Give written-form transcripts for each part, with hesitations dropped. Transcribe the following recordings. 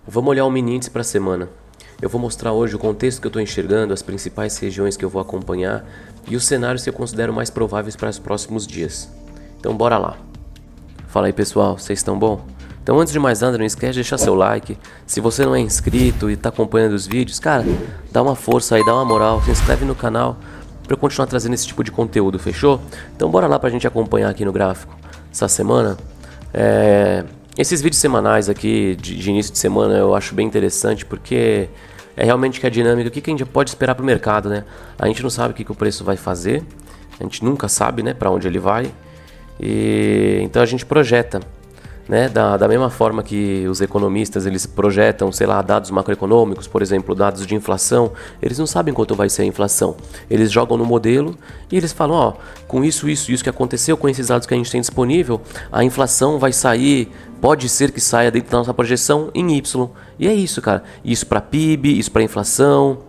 Vamos olhar o mini índice para a semana. Eu vou mostrar hoje o contexto que eu estou enxergando, as principais regiões que eu vou acompanhar e os cenários que eu considero mais prováveis para os próximos dias. Então bora lá. Fala aí pessoal, vocês estão bom? Então antes de mais nada, não esquece de deixar seu like. Se você não é inscrito e está acompanhando os vídeos, cara, dá uma força aí, dá uma moral, se inscreve no canal para eu continuar trazendo esse tipo de conteúdo, fechou? Então bora lá para a gente acompanhar aqui no gráfico essa semana. Esses vídeos semanais aqui de início de semana eu acho bem interessante porque é realmente que a dinâmica, o que a gente pode esperar para o mercado, né? A gente não sabe o que o preço vai fazer, a gente nunca sabe, né, para onde ele vai, e então a gente projeta, né, da mesma forma que os economistas eles projetam, sei lá, dados macroeconômicos, por exemplo, dados de inflação, eles não sabem quanto vai ser a inflação. Eles jogam no modelo e eles falam, ó, com isso que aconteceu, com esses dados que a gente tem disponível, a inflação vai sair, pode ser que saia dentro da nossa projeção em Y. E é isso, cara. Isso para PIB, isso para inflação,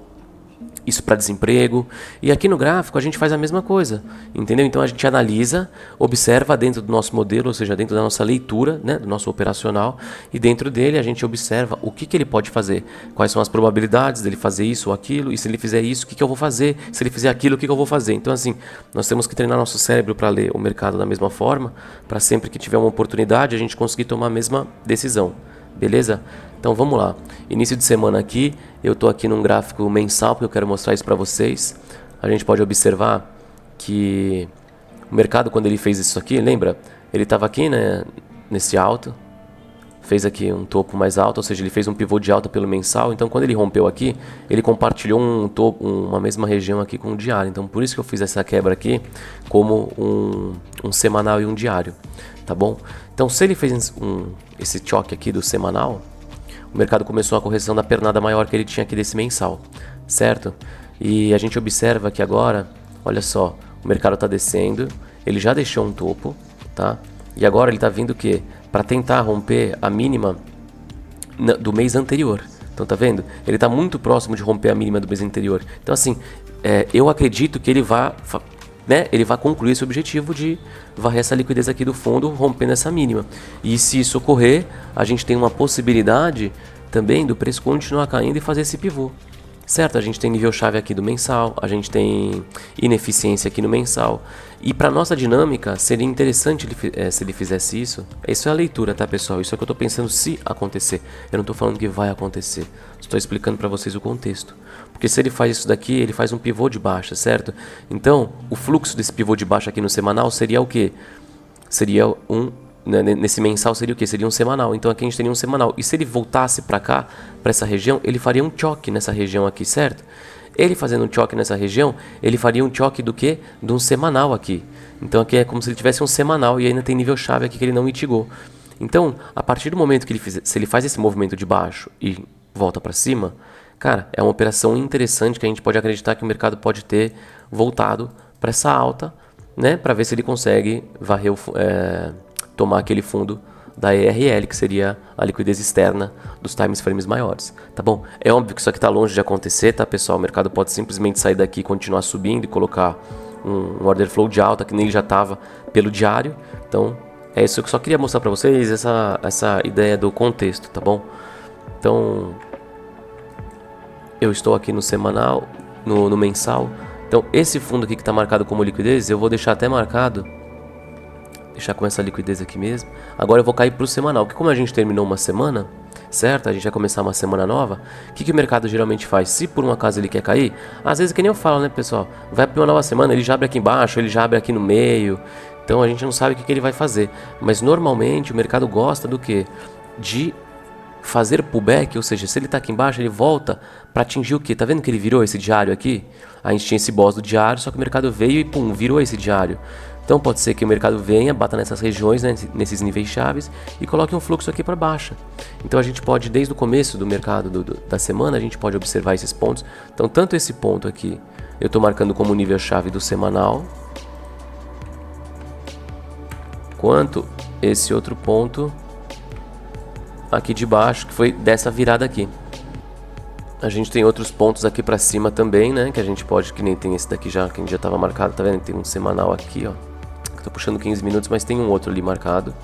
isso para desemprego. E aqui no gráfico a gente faz a mesma coisa, entendeu? Então a gente analisa, observa dentro do nosso modelo, ou seja, dentro da nossa leitura, né, do nosso operacional, e dentro dele a gente observa o que ele pode fazer, quais são as probabilidades dele fazer isso ou aquilo, e se ele fizer isso, o que eu vou fazer, se ele fizer aquilo, o que eu vou fazer. Então assim, nós temos que treinar nosso cérebro para ler o mercado da mesma forma, para sempre que tiver uma oportunidade a gente conseguir tomar a mesma decisão. Beleza? Então vamos lá. Início de semana aqui, eu estou aqui num gráfico mensal porque eu quero mostrar isso para vocês. A gente pode observar que o mercado, quando ele fez isso aqui, lembra? Ele estava aqui, né, nesse alto, fez aqui um topo mais alto, ou seja, ele fez um pivô de alta pelo mensal. Então quando ele rompeu aqui, ele compartilhou um topo, uma mesma região aqui com o diário. Então por isso que eu fiz essa quebra aqui como um semanal e um diário, tá bom? Então se ele fez esse choque aqui do semanal, o mercado começou a correção da pernada maior que ele tinha aqui desse mensal, certo? E a gente observa que agora, olha só, o mercado está descendo, ele já deixou um topo, tá? E agora ele está vindo o quê? Para tentar romper a mínima do mês anterior. Então tá vendo? Ele está muito próximo de romper a mínima do mês anterior. Então assim, eu acredito que ele vai concluir esse objetivo de varrer essa liquidez aqui do fundo, rompendo essa mínima. E se isso ocorrer, a gente tem uma possibilidade também do preço continuar caindo e fazer esse pivô. Certo? A gente tem nível-chave aqui do mensal, a gente tem ineficiência aqui no mensal. E para nossa dinâmica, seria interessante se ele fizesse isso. Isso é a leitura, tá, pessoal? Isso é o que eu estou pensando se acontecer. Eu não estou falando que vai acontecer. Estou explicando para vocês o contexto. Porque se ele faz isso daqui, ele faz um pivô de baixa, certo? Então, o fluxo desse pivô de baixa aqui no semanal seria o quê? Seria nesse mensal seria o que? Seria um semanal. Então aqui a gente teria um semanal. E se ele voltasse para cá, para essa região, ele faria um choque nessa região aqui, certo? Ele fazendo um choque nessa região, ele faria um choque do que? De um semanal aqui. Então aqui é como se ele tivesse um semanal e ainda tem nível chave aqui que ele não mitigou. Então, a partir do momento que se ele faz esse movimento de baixo e volta para cima, cara, é uma operação interessante que a gente pode acreditar que o mercado pode ter voltado para essa alta, né? Para ver se ele consegue varrer tomar aquele fundo da ERL, que seria a liquidez externa dos time frames maiores, tá bom? É óbvio que isso aqui está longe de acontecer, tá, pessoal? O mercado pode simplesmente sair daqui e continuar subindo e colocar um order flow de alta, que nem ele já estava pelo diário. Então, é isso que eu só queria mostrar para vocês, essa ideia do contexto, tá bom? Então, eu estou aqui no semanal, no mensal. Então, esse fundo aqui que está marcado como liquidez, eu vou deixar até marcado, deixar com essa liquidez aqui mesmo. Agora eu vou cair para o semanal, que como a gente terminou uma semana, certo? A gente vai começar uma semana nova. O que o mercado geralmente faz? Se por um acaso ele quer cair, às vezes que nem eu falo, né, pessoal? Vai para uma nova semana, ele já abre aqui embaixo, ele já abre aqui no meio. Então a gente não sabe o que ele vai fazer. Mas normalmente o mercado gosta do quê? De fazer pullback, ou seja, se ele está aqui embaixo, ele volta para atingir o quê? Tá vendo que ele virou esse diário aqui? A gente tinha esse boss do diário, só que o mercado veio e pum, virou esse diário. Então pode ser que o mercado venha, bata nessas regiões, né, nesses níveis chaves e coloque um fluxo aqui para baixa. Então a gente pode, desde o começo do mercado da semana, a gente pode observar esses pontos. Então tanto esse ponto aqui, eu estou marcando como nível chave do semanal, quanto esse outro ponto aqui de baixo, que foi dessa virada aqui. A gente tem outros pontos aqui para cima também, né, que a gente pode, que nem tem esse daqui já, que a gente já estava marcado, tá vendo? Tem um semanal aqui, ó. Tô puxando 15 minutos, mas tem um outro ali marcado.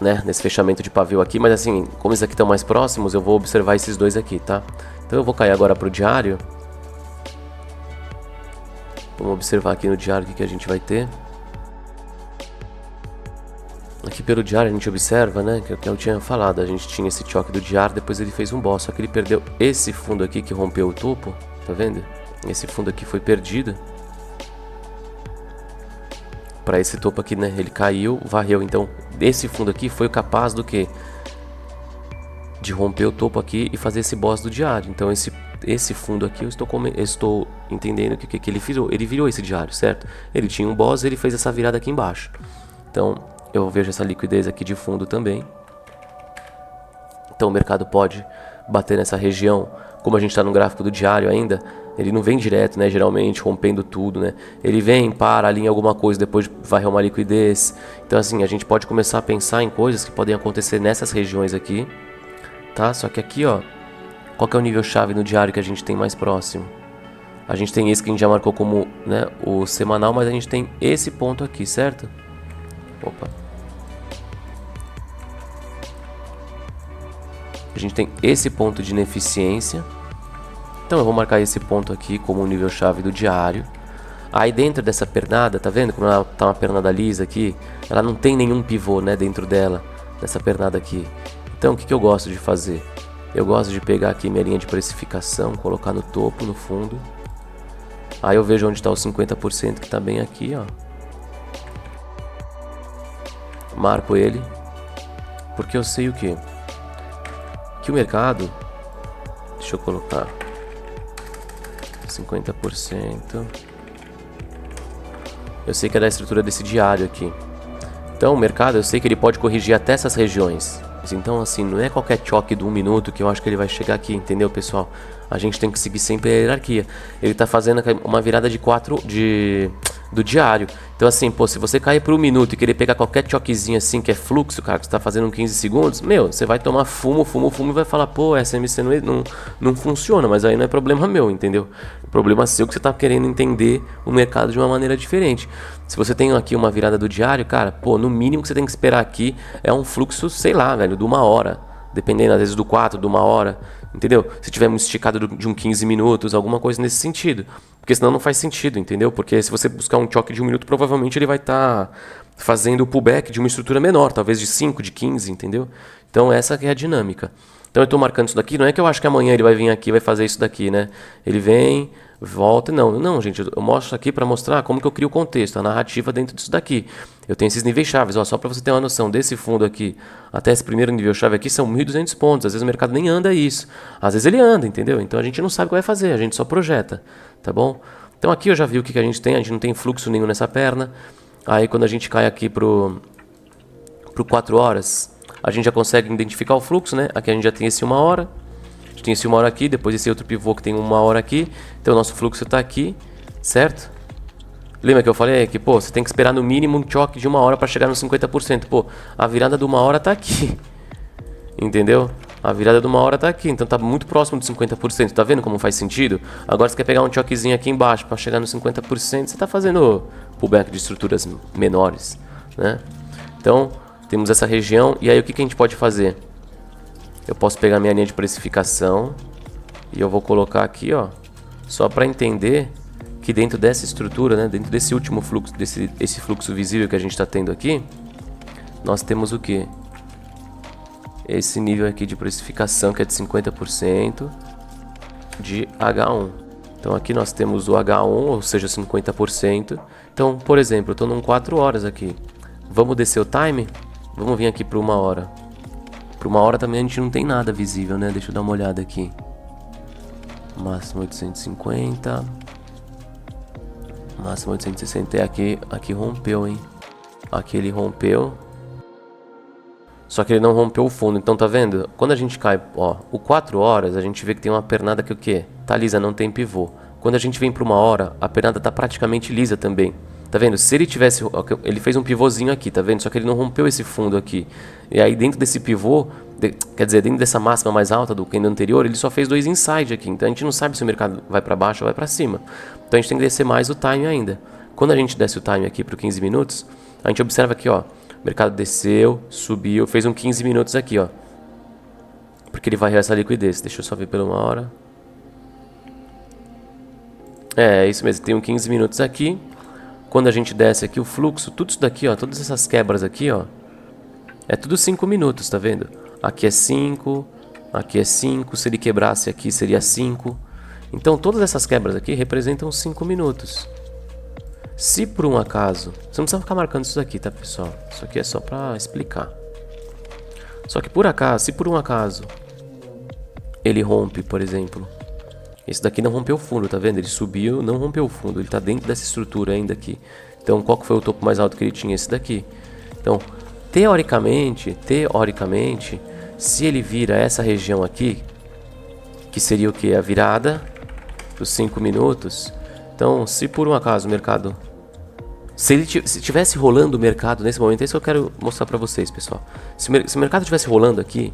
né, nesse fechamento de pavio aqui, mas assim, como esses aqui estão mais próximos, eu vou observar esses dois aqui, tá? Então eu vou cair agora pro diário. Vamos observar aqui no diário o que a gente vai ter. Aqui pelo diário a gente observa, né, que eu tinha falado, a gente tinha esse choque do diário, depois ele fez um boss, só que ele perdeu esse fundo aqui que rompeu o topo, tá vendo? Esse fundo aqui foi perdido. Para esse topo aqui, né, ele caiu, varreu, então esse fundo aqui foi capaz do que? De romper o topo aqui e fazer esse boss do diário. Então esse fundo aqui eu estou entendendo que ele virou esse diário, certo? Ele tinha um boss, ele fez essa virada aqui embaixo. Então eu vejo essa liquidez aqui de fundo também. Então o mercado pode bater nessa região, como a gente está no gráfico do diário ainda, ele não vem direto, né, geralmente rompendo tudo, né? Ele vem, para, alinha alguma coisa, depois vai uma liquidez. Então assim, a gente pode começar a pensar em coisas que podem acontecer nessas regiões aqui, tá? Só que aqui, ó, qual que é o nível chave no diário que a gente tem mais próximo? A gente tem esse que a gente já marcou como, né, o semanal, mas a gente tem esse ponto aqui, certo? Opa. A gente tem esse ponto de ineficiência. Então eu vou marcar esse ponto aqui como o nível chave do diário. Aí dentro dessa pernada, tá vendo como ela tá uma pernada lisa aqui? Ela não tem nenhum pivô, né, dentro dela, dessa pernada aqui. Então o que eu gosto de fazer? Eu gosto de pegar aqui minha linha de precificação, colocar no topo, no fundo. Aí eu vejo onde está os 50% que está bem aqui, ó. Marco ele, porque eu sei o quê? Que o mercado, deixa eu colocar 50%. Eu sei que é da estrutura desse diário aqui. Então o mercado, eu sei que ele pode corrigir até essas regiões. Então assim, não é qualquer choque de 1 minuto que eu acho que ele vai chegar aqui, entendeu, pessoal? A gente tem que seguir sempre a hierarquia. Ele tá fazendo uma virada de 4 do diário. Então assim, pô, se você cair por 1 minuto e querer pegar qualquer choquezinho assim, que é fluxo, cara, que você tá fazendo 15 segundos, meu, você vai tomar fumo e vai falar, pô, SMC não funciona, mas aí não é problema meu, entendeu? O problema seu é que você tá querendo entender o mercado de uma maneira diferente. Se você tem aqui uma virada do diário, cara, pô, no mínimo que você tem que esperar aqui é um fluxo, sei lá, velho, de 1 hora. Dependendo, às vezes, do 4, de 1 hora, entendeu? Se tiver muito esticado de um 15 minutos, alguma coisa nesse sentido. Porque senão não faz sentido, entendeu? Porque se você buscar um choque de 1 minuto, provavelmente ele vai estar fazendo o pullback de uma estrutura menor, talvez de 5, de 15, entendeu? Então essa que é a dinâmica. Então eu estou marcando isso daqui, não é que eu acho que amanhã ele vai vir aqui e vai fazer isso daqui, né? Ele vem, volta, não, gente, eu mostro aqui para mostrar como que eu crio o contexto, a narrativa dentro disso daqui. Eu tenho esses níveis chaves, ó, só para você ter uma noção, desse fundo aqui até esse primeiro nível chave aqui são 1.200 pontos, às vezes o mercado nem anda isso, às vezes ele anda, entendeu? Então a gente não sabe o que vai fazer, a gente só projeta, tá bom? Então aqui eu já vi o que a gente não tem fluxo nenhum nessa perna, aí quando a gente cai aqui pro 4 horas, a gente já consegue identificar o fluxo, né? Aqui a gente já tem esse 1 hora, a gente tem esse 1 hora aqui, depois esse outro pivô que tem 1 hora aqui, então o nosso fluxo está aqui, certo? Lembra que eu falei que, pô, você tem que esperar no mínimo um choque de 1 hora para chegar nos 50%. Pô, a virada de 1 hora tá aqui. Entendeu? A virada de 1 hora tá aqui, então tá muito próximo dos 50%. Tá vendo como faz sentido? Agora você quer pegar um choquezinho aqui embaixo para chegar nos 50%, você tá fazendo pullback de estruturas menores, né? Então, temos essa região e aí o que a gente pode fazer? Eu posso pegar minha linha de precificação e eu vou colocar aqui, ó, só para entender que dentro dessa estrutura, né, dentro desse último fluxo, esse fluxo visível que a gente está tendo aqui, nós temos o que? Esse nível aqui de precificação que é de 50% de H1. Então aqui nós temos o H1, ou seja, 50%. Então, por exemplo, eu estou num 4 horas aqui. Vamos descer o time? Vamos vir aqui para 1 hora. Para 1 hora também a gente não tem nada visível, né? Deixa eu dar uma olhada aqui. Máximo 850. Máximo 860. Aqui rompeu, hein? Aqui ele rompeu. Só que ele não rompeu o fundo. Então tá vendo? Quando a gente cai, ó, o 4 horas, a gente vê que tem uma pernada que o quê? Tá lisa, não tem pivô. Quando a gente vem para 1 hora, a pernada tá praticamente lisa também. Tá vendo? Se ele tivesse... Ele fez um pivôzinho aqui, tá vendo? Só que ele não rompeu esse fundo aqui. E aí dentro desse pivô... Quer dizer, dentro dessa máxima mais alta do candle anterior, ele só fez 2 inside aqui. Então a gente não sabe se o mercado vai para baixo ou vai para cima. Então a gente tem que descer mais o time ainda. Quando a gente desce o time aqui para 15 minutos, a gente observa aqui, ó, O mercado desceu, subiu, fez um 15 minutos aqui, ó. Porque ele varreu essa liquidez. Deixa eu só ver pela 1 hora. É isso mesmo, tem um 15 minutos aqui. Quando a gente desce aqui o fluxo, tudo isso daqui, ó, todas essas quebras aqui, ó, é tudo 5 minutos, tá vendo? Aqui é 5, aqui é 5, se ele quebrasse aqui seria 5. Então todas essas quebras aqui representam 5 minutos. Se por um acaso, você não precisa ficar marcando isso daqui, tá, pessoal? Isso aqui é só pra explicar. Só que por acaso, se por um acaso ele rompe, por exemplo, esse daqui não rompeu o fundo, tá vendo? Ele subiu, não rompeu o fundo, ele tá dentro dessa estrutura ainda aqui. Então qual que foi o topo mais alto que ele tinha? Esse daqui. Então, teoricamente, se ele vira essa região aqui, que seria o que? A virada dos 5 minutos. Então, se por um acaso o mercado... Se tivesse rolando o mercado nesse momento, é isso que eu quero mostrar pra vocês, pessoal. Se o mercado estivesse rolando aqui,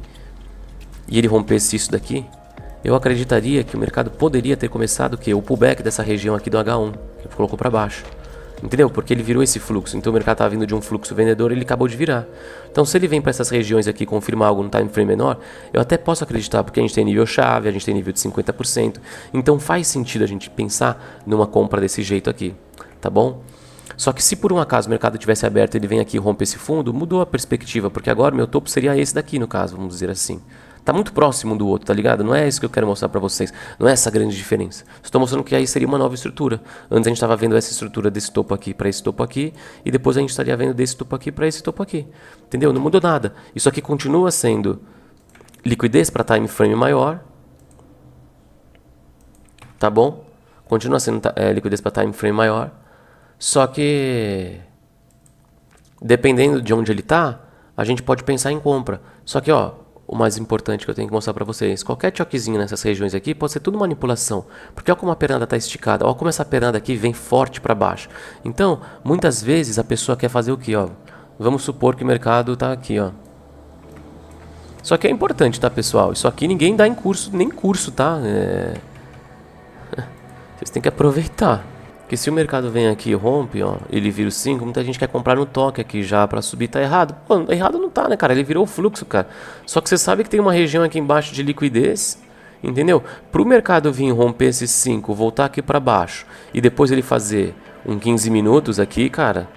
e ele rompesse isso daqui, eu acreditaria que o mercado poderia ter começado o quê? O pullback dessa região aqui do H1, que ele colocou pra baixo. Entendeu? Porque ele virou esse fluxo. Então o mercado estava vindo de um fluxo vendedor e ele acabou de virar. Então se ele vem para essas regiões aqui confirmar algo no time frame menor, eu até posso acreditar, porque a gente tem nível chave, a gente tem nível de 50%. Então faz sentido a gente pensar numa compra desse jeito aqui, tá bom? Só que se por um acaso o mercado tivesse aberto e ele vem aqui e rompe esse fundo, mudou a perspectiva, porque agora meu topo seria esse daqui no caso, vamos dizer assim. Tá muito próximo do outro, tá ligado? Não é isso que eu quero mostrar pra vocês. Não é essa grande diferença. Estou mostrando que aí seria uma nova estrutura. Antes a gente estava vendo essa estrutura desse topo aqui para esse topo aqui. E depois a gente estaria vendo desse topo aqui para esse topo aqui. Entendeu? Não mudou nada. Isso aqui continua sendo liquidez para time frame maior. Tá bom? Continua sendo liquidez para time frame maior. Só que... dependendo de onde ele tá, a gente pode pensar em compra. Só que, ó... o mais importante que eu tenho que mostrar pra vocês, qualquer choquezinho nessas regiões aqui pode ser tudo manipulação, porque olha como a pernada está esticada, olha como essa pernada aqui vem forte para baixo. Então, muitas vezes a pessoa quer fazer o que, ó? Vamos supor que o mercado tá aqui, ó. Só que é importante, tá, pessoal? Isso aqui ninguém dá em curso, nem curso, tá? Vocês têm que aproveitar. Porque se o mercado vem aqui e rompe, ó, ele vira o 5, muita gente quer comprar no toque aqui já pra subir, tá errado. Pô, errado não tá, né, cara? Ele virou o fluxo, cara. Só que você sabe que tem uma região aqui embaixo de liquidez, entendeu? Pro mercado vir romper esses 5, voltar aqui pra baixo e depois ele fazer um 15 minutos aqui, cara...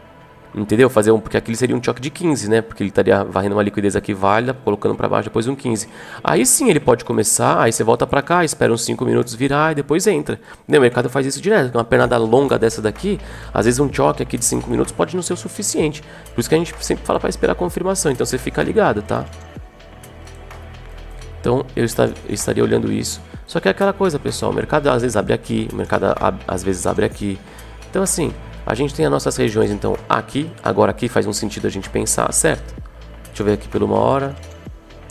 Entendeu? Porque aquele seria um choque de 15, né? Porque ele estaria varrendo uma liquidez aqui válida, colocando para baixo, depois um 15. Aí sim ele pode começar, aí você volta para cá, espera uns 5 minutos virar e depois entra. Entendeu? O mercado faz isso direto. Uma pernada longa dessa daqui, às vezes um choque aqui de 5 minutos pode não ser o suficiente. Por isso que a gente sempre fala para esperar a confirmação. Então você fica ligado, tá? Então eu estaria olhando isso. Só que é aquela coisa, pessoal. O mercado às vezes abre aqui, o mercado às vezes abre aqui. Então assim... a gente tem as nossas regiões, então, aqui. Agora aqui faz um sentido a gente pensar, certo? Deixa eu ver aqui pela 1 hora.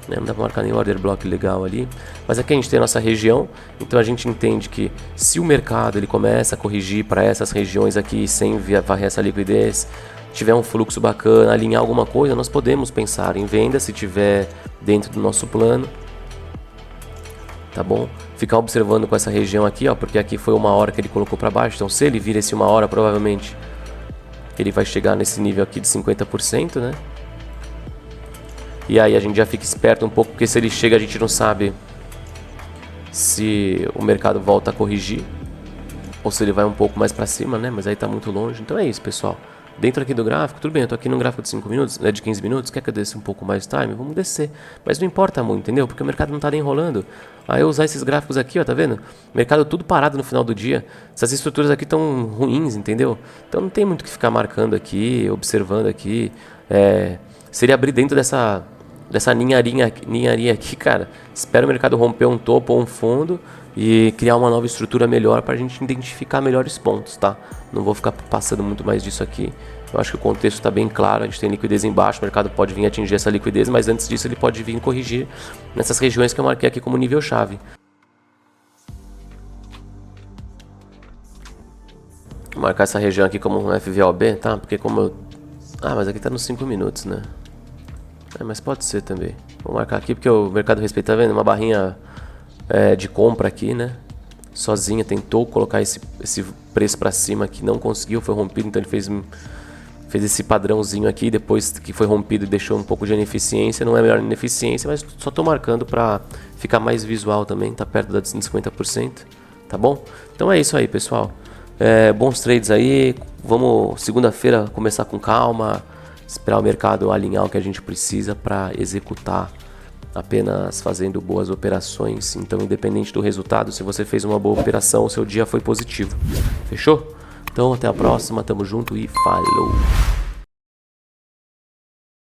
Não dá pra marcar nem order block legal ali. Mas aqui a gente tem a nossa região. Então a gente entende que se o mercado ele começa a corrigir para essas regiões aqui, sem varrer essa liquidez, tiver um fluxo bacana, alinhar alguma coisa, nós podemos pensar em venda se tiver dentro do nosso plano. Tá bom? Ficar observando com essa região aqui, ó, porque aqui foi 1 hora que ele colocou para baixo. Então se ele vira esse 1 hora, provavelmente ele vai chegar nesse nível aqui de 50%, né? E aí a gente já fica esperto um pouco, porque se ele chega a gente não sabe se o mercado volta a corrigir ou se ele vai um pouco mais para cima, né? Mas aí tá muito longe. Então é isso, pessoal. Dentro aqui do gráfico, tudo bem, eu tô aqui num gráfico de 5 minutos, né, de 15 minutos, quer que eu desça um pouco mais time? Vamos descer, mas não importa muito, entendeu? Porque o mercado não tá nem enrolando. Aí eu usar esses gráficos aqui, ó, tá vendo? Mercado tudo parado no final do dia, essas estruturas aqui tão ruins, entendeu? Então não tem muito o que ficar marcando aqui, observando aqui. Seria abrir dentro dessa ninharia aqui, cara. Espera o mercado romper um topo ou um fundo e criar uma nova estrutura melhor para a gente identificar melhores pontos, tá? Não vou ficar passando muito mais disso aqui. Eu acho que o contexto está bem claro, a gente tem liquidez embaixo, o mercado pode vir atingir essa liquidez, mas antes disso ele pode vir corrigir nessas regiões que eu marquei aqui como nível chave. Vou marcar essa região aqui como um FVOB, tá? Porque como eu... mas aqui tá nos 5 minutos, né? Mas pode ser também. Vou marcar aqui porque o mercado respeita, tá vendo? Uma barrinha de compra aqui, né? Sozinha, tentou colocar esse preço para cima aqui, não conseguiu, foi rompido, então ele fez fez esse padrãozinho aqui, depois que foi rompido e deixou um pouco de ineficiência. Não é melhor ineficiência, mas só tô marcando para ficar mais visual também, tá perto da 50%, tá bom? Então é isso aí, pessoal. Bons trades aí, vamos segunda-feira começar com calma, esperar o mercado alinhar o que a gente precisa para executar, apenas fazendo boas operações. Então, independente do resultado, se você fez uma boa operação, o seu dia foi positivo. Fechou? Então, até a próxima, tamo junto e falou!